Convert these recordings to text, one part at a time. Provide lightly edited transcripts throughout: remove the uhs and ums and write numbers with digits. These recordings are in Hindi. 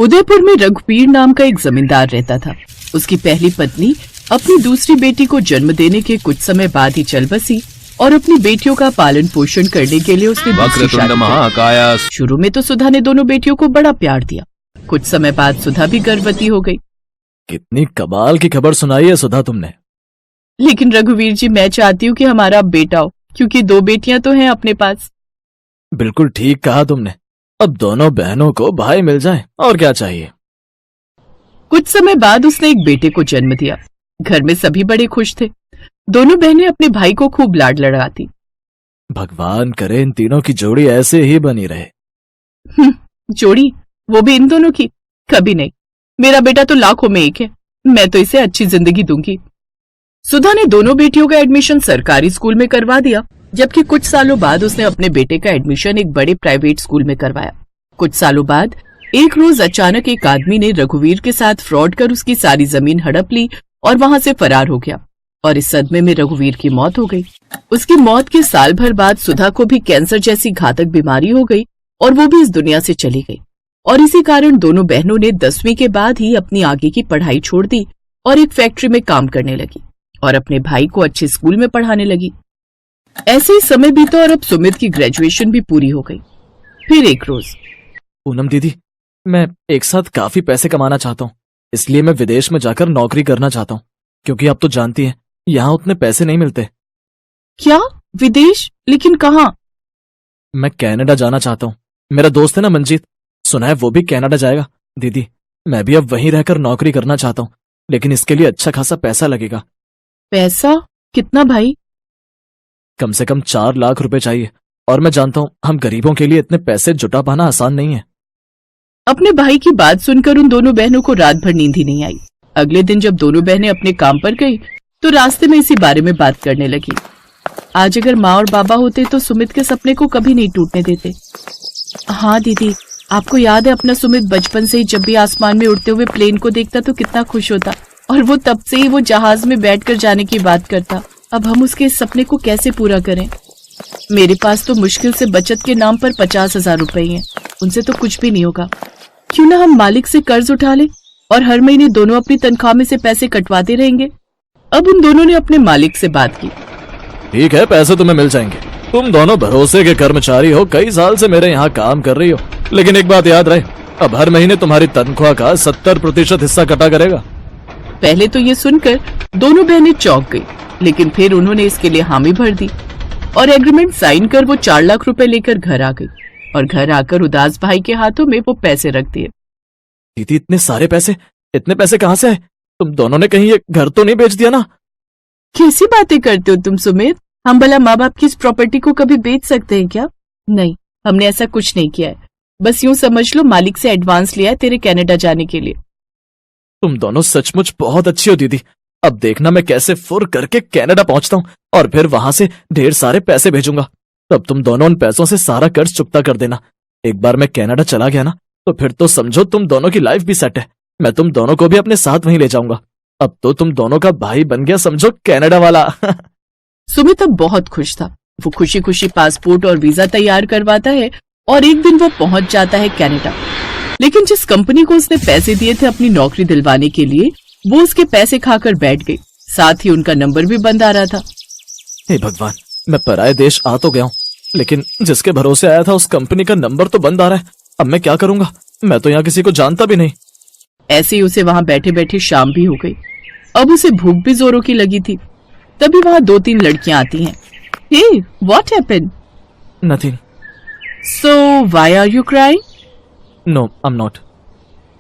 उदयपुर में रघुवीर नाम का एक जमींदार रहता था। उसकी पहली पत्नी अपनी दूसरी बेटी को जन्म देने के कुछ समय बाद ही चल बसी और अपनी बेटियों का पालन पोषण करने के लिए उसने दूसरी शादी की। शुरू में तो सुधा ने दोनों बेटियों को बड़ा प्यार दिया। कुछ समय बाद सुधा भी गर्भवती हो गई। कितनी कमाल की खबर सुनाई है सुधा तुमने। लेकिन रघुवीर जी, मैं चाहती हूँ कि हमारा अब बेटा हो, क्योंकि 2 बेटियां तो हैं अपने पास। बिल्कुल ठीक कहा तुमने। अब दोनों बहनों को भाई मिल जाए और क्या चाहिए। कुछ समय बाद उसने एक बेटे को जन्म दिया। घर में सभी बड़े खुश थे। दोनों बहनें अपने भाई को खूब लाड लड़ाती। भगवान करे इन तीनों की जोड़ी ऐसे ही बनी रहे। जोड़ी, वो भी इन दोनों की? कभी नहीं। मेरा बेटा तो लाखों में एक है। मैं तो इसे अच्छी जिंदगी दूंगी। सुधा ने दोनों बेटियों का एडमिशन सरकारी स्कूल में करवा दिया, जबकि कुछ सालों बाद उसने अपने बेटे का एडमिशन एक बड़े प्राइवेट स्कूल में करवाया। कुछ सालों बाद एक रोज अचानक एक आदमी ने रघुवीर के साथ फ्रॉड कर उसकी सारी जमीन हड़प ली और वहां से फरार हो गया। और इस सदमे में रघुवीर की मौत हो गई। उसकी मौत के साल भर बाद सुधा को भी कैंसर जैसी घातक बीमारी हो गई और वो भी इस दुनिया से चली गई। और इसी कारण दोनों बहनों ने 10वीं के बाद ही अपनी आगे की पढ़ाई छोड़ दी और एक फैक्ट्री में काम करने लगी और अपने भाई को अच्छे स्कूल में पढ़ाने लगी। ऐसे ही समय बीता और अब सुमित की ग्रेजुएशन भी पूरी हो गई। फिर एक रोज, पूनम दीदी, मैं एक साथ काफी पैसे कमाना चाहता हूँ, इसलिए मैं विदेश में जाकर नौकरी करना चाहता हूँ, क्योंकि आप तो जानती हैं यहाँ उतने पैसे नहीं मिलते। क्या? विदेश? लेकिन कहाँ? मैं कनाडा जाना चाहता हूँ। मेरा दोस्त है ना मंजीत, सुना है वो भी कनाडा जाएगा। दीदी, मैं भी अब वहीं रहकर नौकरी करना चाहता हूँ, लेकिन इसके लिए अच्छा खासा पैसा लगेगा। पैसा? कितना भाई? कम से कम 4 लाख रुपए चाहिए, और मैं जानता हूँ हम गरीबों के लिए इतने पैसे जुटा पाना आसान नहीं है। अपने भाई की बात सुनकर उन दोनों बहनों को रात भर नींद ही नहीं आई। अगले दिन जब दोनों बहनें अपने काम पर गई तो रास्ते में इसी बारे में बात करने लगी। आज अगर माँ और बाबा होते तो सुमित के सपने को कभी नहीं टूटने देते। हाँ दीदी, आपको याद है अपना सुमित बचपन से ही जब भी आसमान में उड़ते हुए प्लेन को देखता तो कितना खुश होता, और वो तब से ही वो जहाज में बैठकर जाने की बात करता। अब हम उसके इस सपने को कैसे पूरा करें? मेरे पास तो मुश्किल से बचत के नाम पर 50,000 रुपए हैं, उनसे तो कुछ भी नहीं होगा। क्यों ना हम मालिक से कर्ज उठा लें और हर महीने दोनों अपनी तनख्वाह में से पैसे कटवाते रहेंगे। अब उन दोनों ने अपने मालिक से बात की। ठीक है, पैसे तुम्हें मिल जाएंगे। तुम दोनों भरोसे के कर्मचारी हो, कई साल से मेरे यहाँ काम कर रही हो। लेकिन एक बात याद रहे, अब हर महीने तुम्हारी तनख्वाह का 70% हिस्सा कटा करेगा। पहले तो ये सुनकर दोनों बहनें चौंक गई, लेकिन फिर उन्होंने इसके लिए हामी भर दी और एग्रीमेंट साइन कर वो 4 लाख रुपए लेकर घर आ गई। और घर आकर उदास भाई के हाथों में वो पैसे रख दिए। दीदी, इतने पैसे कहाँ से आए? तुम दोनों ने कहीं ये घर तो नहीं बेच दिया ना? कैसी बातें करते हो तुम सुमित? हम भला माँ बाप की इस प्रॉपर्टी को कभी बेच सकते हैं क्या? नहीं, हमने ऐसा कुछ नहीं किया है। बस यूं समझ लो मालिक से एडवांस लिया है तेरे कनाडा जाने के लिए। तुम दोनों सचमुच बहुत अच्छी हो दीदी। अब देखना मैं कैसे फुर करके कनाडा पहुंचता हूँ और फिर वहां से ढेर सारे पैसे भेजूंगा। तब तुम दोनों उन पैसों से सारा कर्ज चुकता कर देना। एक बार मैं कनाडा चला गया ना, तो फिर तो समझो तुम दोनों की लाइफ भी सेट है। मैं तुम दोनों को भी अपने साथ वहीं ले जाऊंगा। अब तो तुम दोनों का भाई बन गया, समझो कनाडा वाला। सुमित अब बहुत खुश था। वो खुशी खुशी पासपोर्ट और वीजा तैयार करवाता है और एक दिन वो पहुंच जाता है कनाडा। लेकिन जिस कंपनी को उसने पैसे दिए थे अपनी नौकरी दिलवाने के लिए, वो उसके पैसे खाकर बैठ गई। साथ ही उनका नंबर भी बंद आ रहा था। हे भगवान, मैं पराये देश आ तो गया हूँ, लेकिन जिसके भरोसे आया था उस कंपनी का नंबर तो बंद आ रहा है। अब मैं क्या करूंगा? मैं तो यहाँ किसी को जानता भी नहीं। ऐसे ही उसे वहां बैठे बैठे शाम भी हो गई। अब उसे भूख भी जोरों की लगी थी। तभी वहां 2-3 लड़कियां आती हैं। Hey, what happened? Nothing. So why are you crying? No, I am not.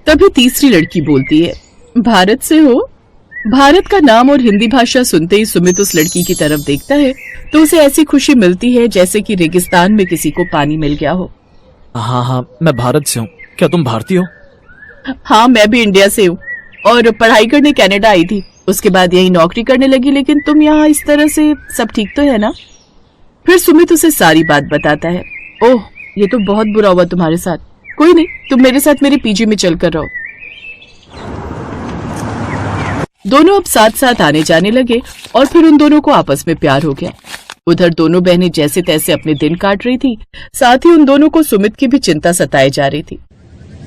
तभी तीसरी लड़की बोलती है, भारत से हो? भारत का नाम और हिंदी भाषा सुनते ही सुमित उस लड़की की तरफ देखता है तो उसे ऐसी खुशी मिलती है जैसे कि रेगिस्तान में किसी को पानी मिल गया हो। हाँ, मैं भारत से हूँ। क्या तुम भारतीय हो? हाँ, मैं भी इंडिया से हूँ और पढ़ाई करने कनाडा आई थी। उसके बाद यही नौकरी करने लगी। लेकिन तुम यहाँ इस तरह से, सब ठीक तो है ना? फिर सुमित उसे सारी बात बताता है। ओह, ये तो बहुत बुरा हुआ तुम्हारे साथ। कोई नहीं, तुम मेरे साथ मेरे पीजी में चल कर रहो। दोनों अब साथ साथ आने जाने लगे और फिर उन दोनों को आपस में प्यार हो गया। उधर दोनों बहनें जैसे तैसे अपने दिन काट रही थी। साथ ही उन दोनों को सुमित की भी चिंता सताए जा रही थी।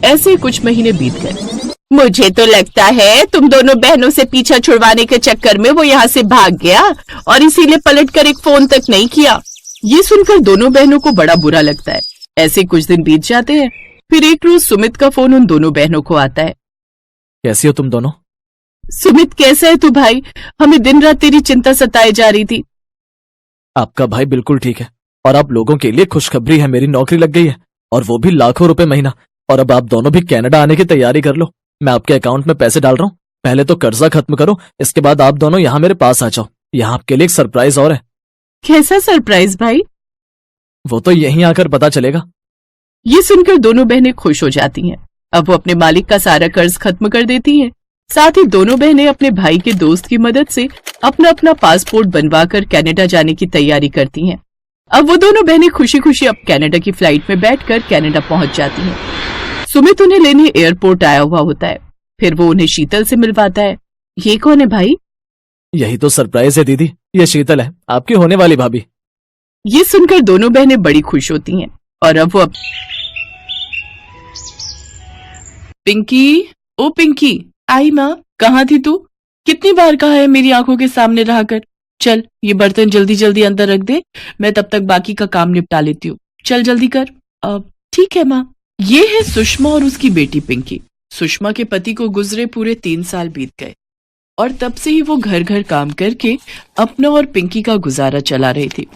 ऐसे ही कुछ महीने बीत गए। मुझे तो लगता है तुम दोनों बहनों से पीछा छुड़वाने के चक्कर में वो यहाँ से भाग गया और इसीलिए पलटकर एक फोन तक नहीं किया। ये सुनकर दोनों बहनों को बड़ा बुरा लगता है। ऐसे कुछ दिन बीत जाते हैं। फिर एक रोज सुमित का फोन उन दोनों बहनों को आता है। कैसी हो तुम दोनों? सुमित, कैसा है तू भाई? हमें दिन रात तेरी चिंता सताए जा रही थी। आपका भाई बिल्कुल ठीक है, और आप लोगों के लिए खुशखबरी है, मेरी नौकरी लग गई है, और वो भी लाखों रुपए महीना। और अब आप दोनों भी कनाडा आने की तैयारी कर लो। मैं आपके अकाउंट में पैसे डाल रहा हूँ। पहले तो कर्जा खत्म करो, इसके बाद आप दोनों यहाँ मेरे पास आ जाओ। यहाँ आपके लिए एक सरप्राइज और है। कैसा सरप्राइज भाई? वो तो यहीं आकर पता चलेगा। ये सुनकर दोनों बहनें खुश हो जाती हैं। अब वो अपने मालिक का सारा कर्ज खत्म कर देती हैं। साथ ही दोनों बहनें अपने भाई के दोस्त की मदद से अपना अपना पासपोर्ट बनवाकर कनाडा जाने की तैयारी करती हैं। अब वो दोनों बहनें खुशी खुशी अब कनाडा की फ्लाइट में बैठकर कनाडा पहुंच जाती हैं। सुमित उन्हें लेने एयरपोर्ट आया हुआ होता है। फिर वो उन्हें शीतल से मिलवाता है। ये कौन है भाई? यही तो सरप्राइज है दीदी, ये शीतल है, आपकी होने वाली भाभी। ये सुनकर दोनों बहनें बड़ी खुश होती हैं। और अब वो पिंकी, ओ पिंकी, आई माँ, कहाँ थी तू? कितनी बार कहा है मेरी आंखों के सामने रहा कर। चल, ये बर्तन जल्दी जल्दी अंदर रख दे, मैं तब तक बाकी का काम निपटा लेती हूँ। चल जल्दी कर। अब ठीक है माँ। ये है सुषमा और उसकी बेटी पिंकी। सुषमा के पति को गुजरे पूरे 3 साल बीत गए और तब से ही वो घर घर काम करके अपना और पिंकी का गुजारा चला रही थी।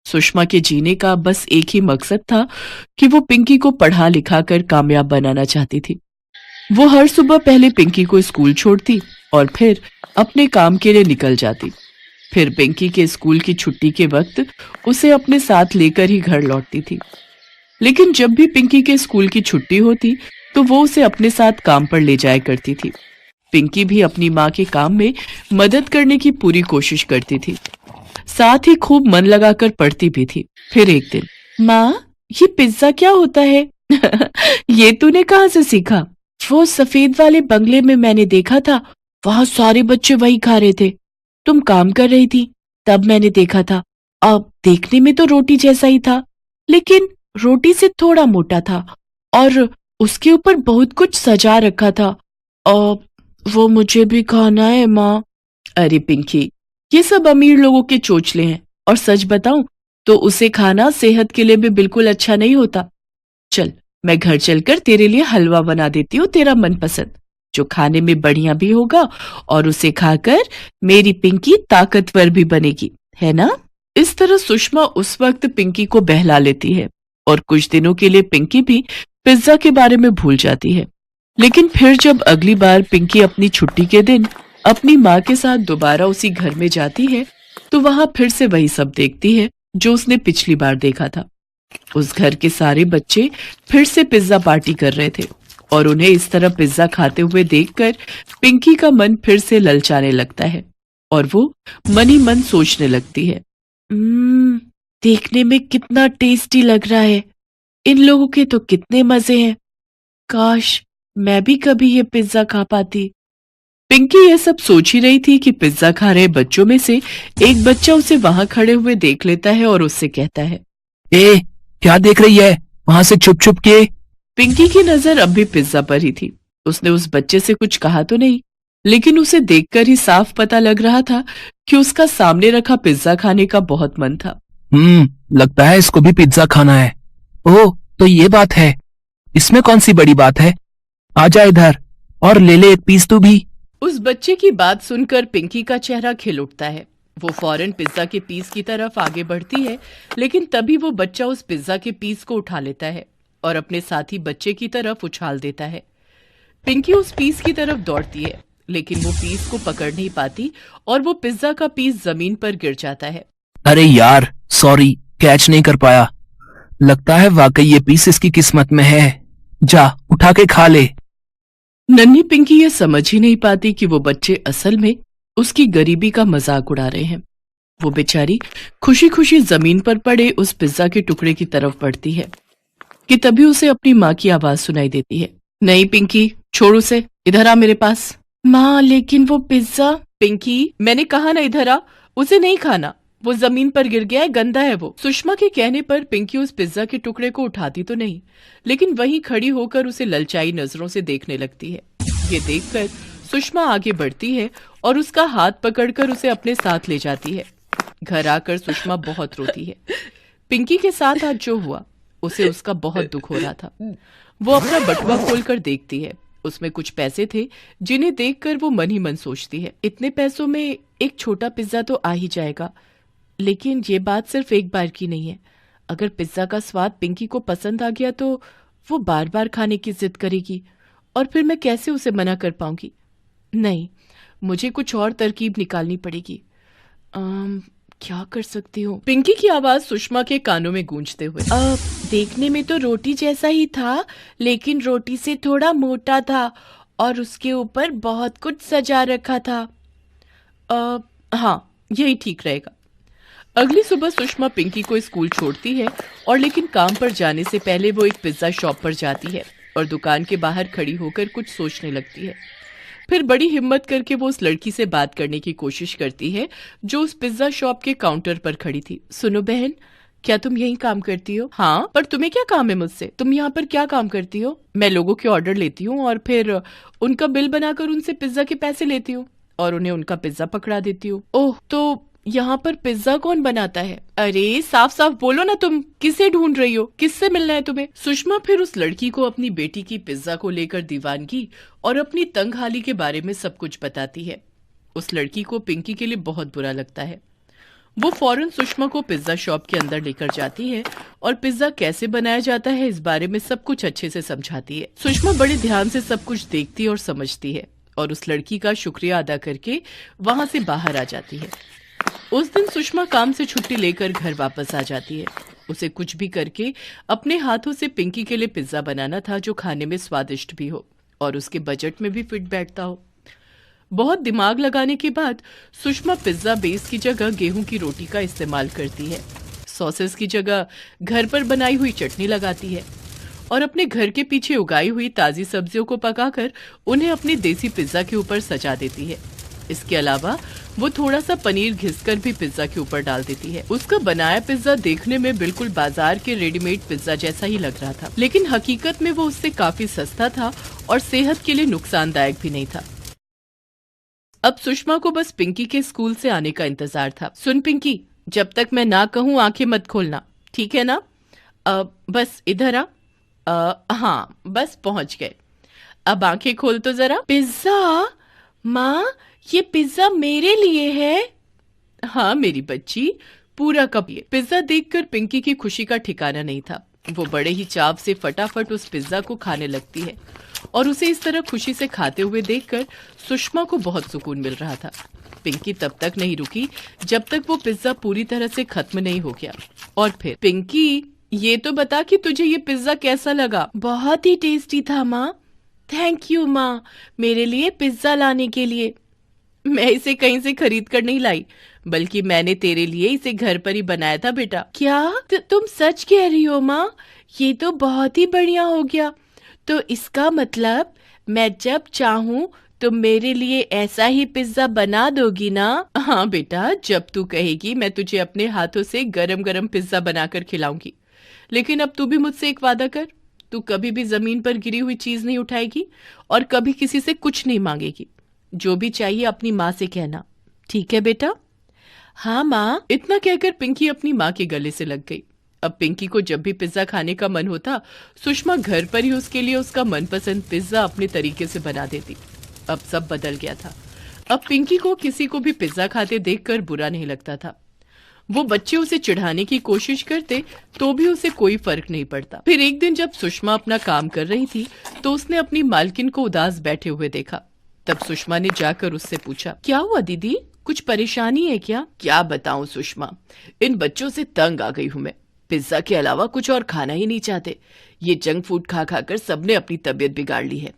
सुषमा के जीने का बस एक ही मकसद था कि वो पिंकी को पढ़ा लिखा कर कामयाब बनाना चाहती थी। वो हर सुबह पहले पिंकी को स्कूल छोड़ती और फिर अपने काम के लिए निकल जाती। फिर पिंकी के स्कूल की छुट्टी के वक्त उसे अपने साथ लेकर ही घर लौटती थी। लेकिन जब भी पिंकी के स्कूल की छुट्टी होती तो वो उसे अपने साथ काम पर ले जाया करती थी। पिंकी भी अपनी माँ के काम में मदद करने की पूरी कोशिश करती थी, साथ ही खूब मन लगाकर पढ़ती भी थी। फिर एक दिन, माँ, ये पिज्जा क्या होता है? ये तूने कहाँ से सीखा? वो सफेद वाले बंगले में मैंने देखा था, वहां सारे बच्चे वही खा रहे थे। तुम काम कर रही थी तब मैंने देखा था। अब देखने में तो रोटी जैसा ही था, लेकिन रोटी से थोड़ा मोटा था और उसके ऊपर बहुत कुछ सजा रखा था। अब वो मुझे भी खाना है माँ। अरे पिंकी, ये सब अमीर लोगों के चोचले हैं, और सच बताऊं तो उसे खाना सेहत के लिए भी बिल्कुल अच्छा नहीं होता। चल, मैं घर चलकर तेरे लिए हलवा बना देती हूँ, तेरा मनपसंद, जो खाने में बढ़िया भी होगा और उसे खाकर मेरी पिंकी ताकतवर भी बनेगी, है ना? इस तरह सुषमा उस वक्त पिंकी को बहला लेती है और कुछ दिनों के लिए पिंकी भी पिज्जा के बारे में भूल जाती है। लेकिन फिर जब अगली बार पिंकी अपनी छुट्टी के दिन अपनी माँ के साथ दोबारा उसी घर में जाती है तो वहां फिर से वही सब देखती है जो उसने पिछली बार देखा था। उस घर के सारे बच्चे फिर से पिज्जा पार्टी कर रहे थे और उन्हें इस तरह पिज्जा खाते हुए देखकर पिंकी का मन फिर से ललचाने लगता है और वो मन ही मन सोचने लगती है, देखने में कितना टेस्टी लग रहा है, इन लोगों के तो कितने मजे हैं, काश मैं भी कभी ये पिज्जा खा पाती। पिंकी ये सब सोच ही रही थी कि पिज्जा खा रहे बच्चों में से एक बच्चा उसे वहां खड़े हुए देख लेता है और उससे कहता है, ए, क्या देख रही है वहां से छुप छुप के? पिंकी की नजर अब भी पिज्जा पर ही थी। उसने उस बच्चे से कुछ कहा तो नहीं, लेकिन उसे देखकर ही साफ पता लग रहा था कि उसका सामने रखा पिज्जा खाने का बहुत मन था। लगता है इसको भी पिज्जा खाना है। ओह, तो ये बात है, इसमें कौन सी बड़ी बात है? आजा इधर और ले ले एक पीस तू भी। उस बच्चे की बात सुनकर पिंकी का चेहरा खिल उठता है। वो फौरन पिज्जा के पीस की तरफ आगे बढ़ती है, लेकिन तभी वो बच्चा उस पिज्जा के पीस को उठा लेता है और अपने साथी बच्चे की तरफ उछाल देता है। पिंकी उस पीस की तरफ दौड़ती है, लेकिन वो पीस को पकड़ नहीं पाती और वो पिज्जा का पीस जमीन पर गिर जाता है। अरे यार, सॉरी, कैच नहीं कर पाया। लगता है वाकई ये पीस इसकी किस्मत में है। जा, उठा के खा ले। नन्ही पिंकी ये समझ ही नहीं पाती कि वो बच्चे असल में उसकी गरीबी का मजाक उड़ा रहे हैं। वो बेचारी खुशी खुशी जमीन पर पड़े उस पिज्जा के टुकड़े की तरफ बढ़ती है कि तभी उसे अपनी माँ की आवाज सुनाई देती है, नहीं पिंकी, छोड़ उसे, इधर आ मेरे पास। माँ, लेकिन वो पिज्जा। पिंकी, मैंने कहा ना इधर आ, उसे नहीं खाना। वो जमीन पर गिर गया है, गंदा है वो। सुषमा के कहने पर पिंकी उस पिज्जा के टुकड़े को उठाती तो नहीं, लेकिन वहीं खड़ी होकर उसे ललचाई नजरों से देखने लगती है। ये देखकर सुषमा आगे बढ़ती है और उसका हाथ पकड़कर उसे अपने साथ ले जाती है। घर आकर सुषमा बहुत रोती है। पिंकी के साथ आज जो हुआ उसे उसका बहुत दुख हो रहा था। वो अपना बटुआ खोलकर देखती है, उसमें कुछ पैसे थे जिन्हें देखकर वो मन ही मन सोचती है, इतने पैसों में एक छोटा पिज्जा तो आ ही जाएगा। लेकिन ये बात सिर्फ एक बार की नहीं है। अगर पिज्जा का स्वाद पिंकी को पसंद आ गया तो वो बार बार खाने की जिद करेगी और फिर मैं कैसे उसे मना कर पाऊंगी। नहीं, मुझे कुछ और तरकीब निकालनी पड़ेगी। क्या कर सकती हूँ? पिंकी की आवाज सुषमा के कानों में गूंजते हुए। देखने में तो रोटी जैसा ही था, लेकिन रोटी से थोड़ा मोटा था और उसके ऊपर बहुत कुछ सजा रखा था। हाँ, यही ठीक रहेगा। अगली सुबह सुषमा पिंकी को स्कूल छोड़ती है और लेकिन काम पर जाने से पहले वो एक पिज्जा शॉप पर जाती है और दुकान के बाहर खड़ी होकर कुछ सोचने लगती है। फिर बड़ी हिम्मत करके वो उस लड़की से बात करने की कोशिश करती है जो उस पिज्जा शॉप के काउंटर पर खड़ी थी। सुनो बहन, क्या तुम यहीं काम करती हो? हाँ, पर तुम्हें क्या काम है मुझसे? तुम यहाँ पर क्या काम करती हो? मैं लोगों के ऑर्डर लेती हूँ और फिर उनका बिल बनाकर उनसे पिज्जा के पैसे लेती हूँ और उन्हें उनका पिज्जा पकड़ा देती हूँ। ओह, तो यहाँ पर पिज्जा कौन बनाता है? अरे साफ साफ बोलो ना, तुम किसे ढूंढ रही हो? किससे मिलना है तुम्हें? सुषमा फिर उस लड़की को अपनी बेटी की पिज्जा को लेकर दीवानगी और अपनी तंगहाली के बारे में सब कुछ बताती है। उस लड़की को पिंकी के लिए बहुत बुरा लगता है। वो फौरन सुषमा को पिज्जा शॉप के अंदर लेकर जाती है और पिज्जा कैसे बनाया जाता है इस बारे में सब कुछ अच्छे से समझाती है। सुषमा बड़े ध्यान से सब कुछ देखती और समझती है और उस लड़की का शुक्रिया अदा करके वहां से बाहर आ जाती है। उस दिन सुषमा काम से छुट्टी लेकर घर वापस आ जाती है। उसे कुछ भी करके अपने हाथों से पिंकी के लिए पिज्जा बनाना था जो खाने में स्वादिष्ट भी हो और उसके बजट में भी फिट बैठता हो। बहुत दिमाग लगाने के बाद सुषमा पिज्जा बेस की जगह गेहूं की रोटी का इस्तेमाल करती है। सॉसेस की जगह घर पर बनाई हुई चटनी लगाती है और अपने घर के पीछे उगाई हुई ताजी सब्जियों को पकाकर उन्हें अपनी देसी पिज्जा के ऊपर सजा देती है। इसके अलावा वो थोड़ा सा पनीर घिसकर भी पिज्जा के ऊपर डाल देती है। उसका बनाया पिज्जा देखने में बिल्कुल बाजार के रेडीमेड पिज्जा जैसा ही लग रहा था, लेकिन हकीकत में वो उससे काफी सस्ता था और सेहत के लिए नुकसानदायक भी नहीं था। अब सुषमा को बस पिंकी के स्कूल से आने का इंतजार था। सुन पिंकी, जब तक मैं ना कहूँ आंखें मत खोलना, ठीक है ना? बस इधर आ। हाँ, बस पहुंच गए। अब आंखें खोल तो जरा। पिज्जा? माँ, ये पिज्जा मेरे लिए है? हाँ मेरी बच्ची, पूरा कप ये। पिज्जा देखकर पिंकी की खुशी का ठिकाना नहीं था। वो बड़े ही चाव से फटाफट उस पिज्जा को खाने लगती है और उसे इस तरह खुशी से खाते हुए देखकर सुषमा को बहुत सुकून मिल रहा था। पिंकी तब तक नहीं रुकी जब तक वो पिज्जा पूरी तरह से खत्म नहीं हो गया। और फिर, पिंकी ये तो बता कि तुझे ये पिज्जा कैसा लगा? बहुत ही टेस्टी था माँ। थैंक यू माँ, मेरे लिए पिज्जा लाने के लिए। मैं इसे कहीं से खरीद कर नहीं लाई, बल्कि मैंने तेरे लिए इसे घर पर ही बनाया था बेटा। क्या तुम सच कह रही हो माँ? ये तो बहुत ही बढ़िया हो गया। तो इसका मतलब मैं जब चाहूँ तुम मेरे लिए ऐसा ही पिज्जा बना दोगी ना? हाँ बेटा, जब तू कहेगी मैं तुझे अपने हाथों से गरम गरम पिज्जा बनाकर खिलाऊंगी। लेकिन अब तू भी मुझसे एक वादा कर, तू कभी भी जमीन पर गिरी हुई चीज नहीं उठाएगी और कभी किसी से कुछ नहीं मांगेगी। जो भी चाहिए अपनी माँ से कहना, ठीक है बेटा? हाँ माँ। इतना कहकर पिंकी अपनी माँ के गले से लग गई। अब पिंकी को जब भी पिज्जा खाने का मन होता, सुषमा घर पर ही उसके लिए उसका मनपसंद पिज्जा अपने तरीके से बना देती। अब सब बदल गया था। अब पिंकी को किसी को भी पिज्जा खाते देखकर बुरा नहीं लगता था। वो बच्चे उसे चिढ़ाने की कोशिश करते तो भी उसे कोई फर्क नहीं पड़ता। फिर एक दिन जब सुषमा अपना काम कर रही थी तो उसने अपनी मालकिन को उदास बैठे हुए देखा। तब सुषमा ने जाकर उससे पूछा, क्या हुआ दीदी, कुछ परेशानी है क्या? क्या बताऊं सुषमा, इन बच्चों से तंग आ गई हूं मैं। पिज्जा के अलावा कुछ और खाना ही नहीं चाहते। ये जंक फूड खा खाकर सबने अपनी तबीयत बिगाड़ ली है।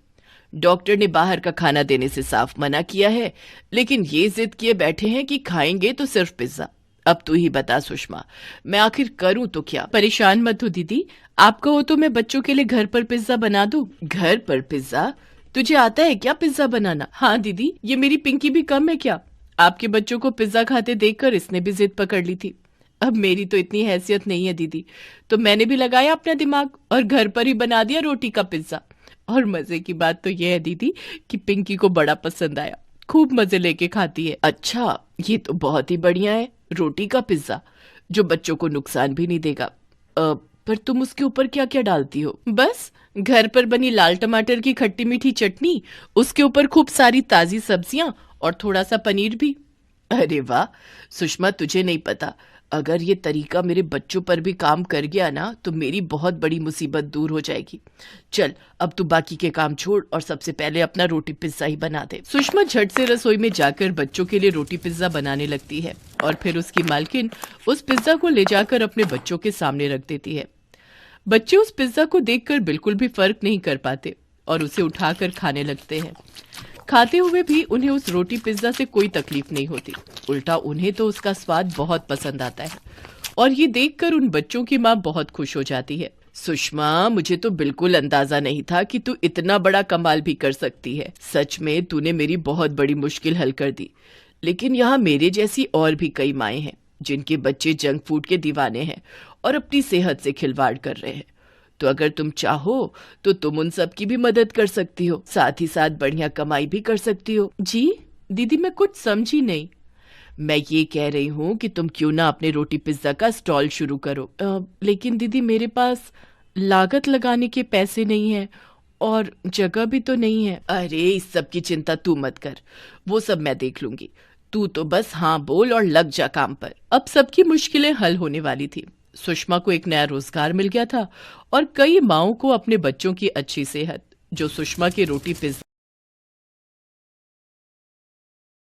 डॉक्टर ने बाहर का खाना देने से साफ मना किया है, लेकिन ये जिद किए बैठे हैं कि खाएंगे तो सिर्फ पिज्जा। अब तू ही बता सुषमा, मैं आखिर करूं तो क्या? परेशान मत हो दीदी, आप कहो तो मैं बच्चों के लिए घर पर पिज्जा बना दूं। घर पर पिज्जा? तुझे आता है क्या पिज्जा बनाना? हाँ दीदी, ये मेरी पिंकी भी कम है क्या? आपके बच्चों को पिज्जा खाते देखकर इसने भी जिद पकड़ ली थी। अब मेरी तो इतनी हैसियत नहीं है दीदी, तो मैंने भी लगाया अपना दिमाग और घर पर ही बना दिया रोटी का पिज्जा। और मजे की बात तो यह है दीदी कि पिंकी को बड़ा पसंद आया, खूब मजे लेके खाती है। अच्छा, ये तो बहुत ही बढ़िया है, रोटी का पिज्जा जो बच्चों को नुकसान भी नहीं देगा। पर तुम उसके ऊपर क्या क्या डालती हो? बस घर पर बनी लाल टमाटर की खट्टी मीठी चटनी, उसके ऊपर खूब सारी ताजी सब्जियां और थोड़ा सा पनीर भी। अरे वाह सुषमा, तुझे नहीं पता, अगर ये तरीका मेरे बच्चों पर भी काम कर गया ना तो मेरी बहुत बड़ी मुसीबत दूर हो जाएगी। चल अब तू बाकी के काम छोड़ और सबसे पहले अपना रोटी पिज्जा ही बना दे। सुषमा झट से रसोई में जाकर बच्चों के लिए रोटी पिज्जा बनाने लगती है और फिर उसकी मालकिन उस पिज्जा को ले जाकर अपने बच्चों के सामने रख देती है। बच्चे उस पिज्जा को देखकर बिल्कुल भी फर्क नहीं कर पाते और उसे उठाकर खाने लगते हैं। खाते हुए भी उन्हें उस रोटी पिज्जा से कोई तकलीफ नहीं होती, उल्टा उन्हें तो उसका स्वाद बहुत पसंद आता है और ये देखकर उन बच्चों की माँ बहुत खुश हो जाती है। सुषमा, मुझे तो बिल्कुल अंदाजा नहीं था कि तू इतना बड़ा कमाल भी कर सकती है। सच में तूने मेरी बहुत बड़ी मुश्किल हल कर दी। लेकिन यहाँ मेरे जैसी और भी कई माएँ हैं जिनके बच्चे जंक फूड के दीवाने हैं और अपनी सेहत से खिलवाड़ कर रहे हैं। तो अगर तुम चाहो तो तुम उन सब की भी मदद कर सकती हो, साथ ही साथ बढ़िया कमाई भी कर सकती हो। जी दीदी, मैं कुछ समझी नहीं। मैं ये कह रही हूँ कि तुम क्यों ना अपने रोटी पिज्जा का स्टॉल शुरू करो। लेकिन दीदी मेरे पास लागत लगाने के पैसे नहीं है और जगह भी तो नहीं है। अरे इस सब की चिंता तू मत कर, वो सब मैं देख लूंगी। तू तो बस हाँ बोल और लग जा काम पर। अब सबकी मुश्किलें हल होने वाली थी। सुषमा को एक नया रोजगार मिल गया था और कई माओं को अपने बच्चों की अच्छी सेहत, जो सुषमा के रोटी पिज्जा